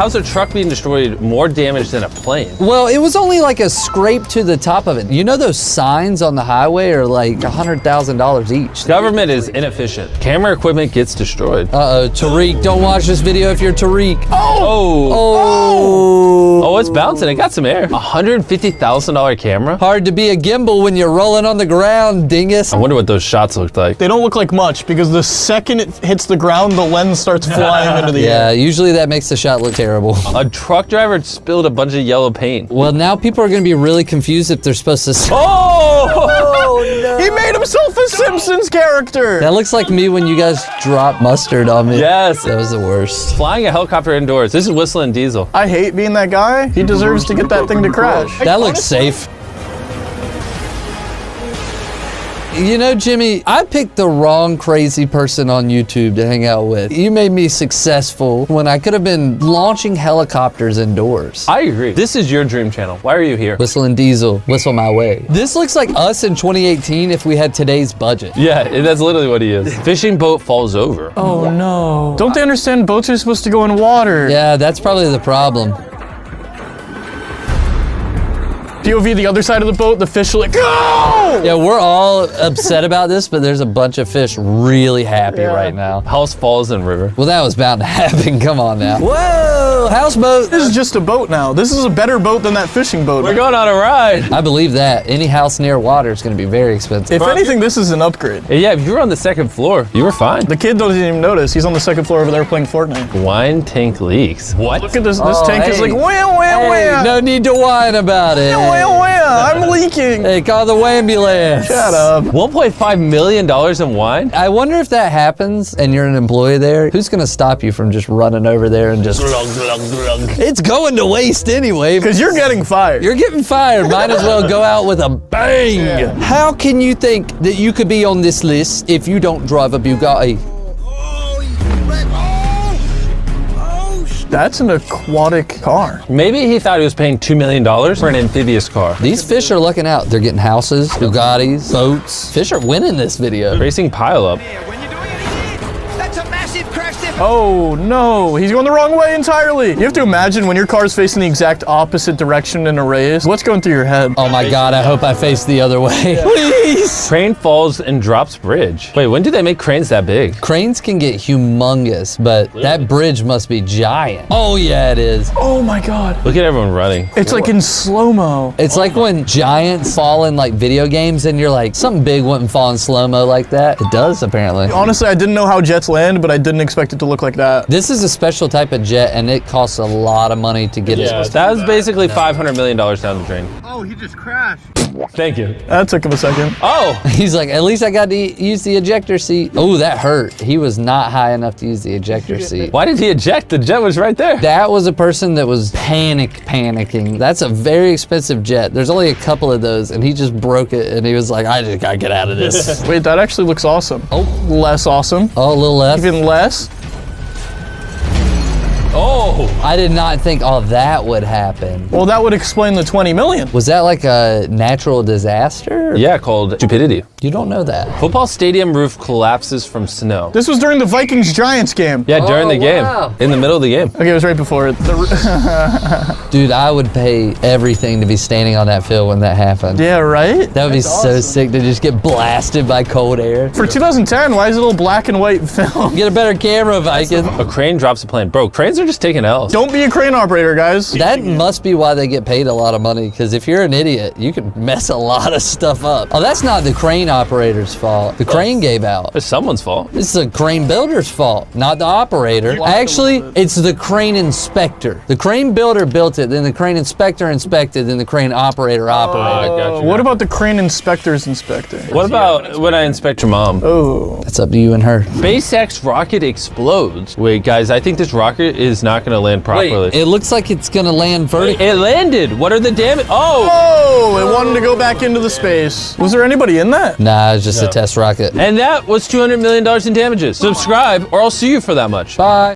how's a truck being destroyed more damage than a plane? Well, it was only like a scrape to the top of it. You know those signs on the highway are like $100,000 each. Government is inefficient. Camera equipment gets destroyed. Uh-oh, Tariq, don't watch this video if you're Tariq. Oh, it's bouncing. It got some air. $150,000 camera? Hard to be a gimbal when you're rolling on the ground, dingus. I wonder what those shots looked like. They don't look like much because the second it hits the ground, the lens starts flying into the air. Yeah, usually that makes the shot look terrible. A truck driver spilled a bunch of yellow paint. Well, now people are gonna be really confused if they're supposed to. Oh! No. He made himself a Simpsons character. That looks like me when you guys drop mustard on me. Yes. That was the worst. Flying a helicopter indoors. This is whistling diesel. I hate being that guy. He deserves to get that thing to crash. That looks safe. You know, Jimmy, I picked the wrong crazy person on YouTube to hang out with. You made me successful when I could have been launching helicopters indoors. I agree. This is your dream channel. Why are you here? Whistling diesel, whistle my way. This looks like us in 2018 if we had today's budget. Yeah, that's literally what he is. Fishing boat falls over. Oh no. Don't they understand boats are supposed to go in water? Yeah, that's probably the problem. POV the other side of the boat, the fish are like, go! Yeah, we're all upset about this, but there's a bunch of fish really happy right now. House falls in river. Well, that was bound to happen. Come on now. Whoa, houseboat. This is just a boat now. This is a better boat than that fishing boat. We're going on a ride. I believe that. Any house near water is going to be very expensive. If anything, this is an upgrade. Yeah, if you were on the second floor, you were fine. The kid doesn't even notice. He's on the second floor over there playing Fortnite. Wine tank leaks. What? Look at this. This tank is like, wham, wham, wham. No need to whine about it. Wham, wham. I'm leaking. Hey, call the ambulance. Shut up. $1.5 million in wine? I wonder if that happens and you're an employee there, who's going to stop you from just running over there and just... It's going to waste anyway. Because you're getting fired. You're getting fired. Might as well go out with a bang. Yeah. How can you think that you could be on this list if you don't drive a Bugatti? That's an aquatic car. Maybe he thought he was paying $2 million for an amphibious car. These fish are looking out. They're getting houses, Bugattis, boats. Fish are winning this video. Racing pileup. Oh no, he's going the wrong way entirely. You have to imagine when your car's facing the exact opposite direction in a race, what's going through your head? Oh my God, I hope I face the other way. Please. Crane falls and drops bridge. Wait, when do they make cranes that big? Cranes can get humongous, but that bridge must be giant. Oh yeah, it is. Oh my God. Look at everyone running. It's like in slow-mo. It's like when giants fall in like video games and you're like, something big wouldn't fall in slow-mo like that. It does apparently. Honestly, I didn't know how jets land, but I didn't expect it to look like that. This is a special type of jet and it costs a lot of money to get it. That was basically $500 million down the drain. Oh, he just crashed. Thank you. That took him a second. Oh! He's like, at least I got to use the ejector seat. Oh, that hurt. He was not high enough to use the ejector seat. Why did he eject? The jet was right there. That was a person that was panicking. That's a very expensive jet. There's only a couple of those and he just broke it and he was like, I just gotta get out of this. Wait, that actually looks awesome. Oh. Less awesome. Oh, a little less. Even less. Oh! I did not think all that would happen. Well, that would explain the 20 million. Was that like a natural disaster? Yeah, called stupidity. You don't know that. Football stadium roof collapses from snow. This was during the Vikings-Giants game. Yeah, during the game. Wow. In the middle of the game. Okay, it was right before it. Dude, I would pay everything to be standing on that field when that happened. Yeah, right? That would be so sick to just get blasted by cold air. For 2010, why is it all black and white film? Get a better camera, Viking. A crane drops a plane. Bro, cranes are just taking L's. Don't be a crane operator, guys. That must be why they get paid a lot of money, because if you're an idiot, you can mess a lot of stuff up. Oh, that's not the crane operator's fault. The crane gave out. It's someone's fault. It's the crane builder's fault, not the operator. Actually, it's the crane inspector. The crane builder built it, then the crane inspector inspected, then the crane operator operated. I got you. What about the crane inspector's inspector? What about when I inspect your mom? Oh. That's up to you and her. SpaceX rocket explodes. Wait, guys, I think this rocket is not going to land properly. Wait, it looks like it's gonna land vertically. It landed. What are the damage? Oh! Oh, it wanted to go back into the space. Was there anybody in that? Nah, it's just a test rocket. And that was $200 million in damages. Subscribe or I'll sue you for that much. Bye.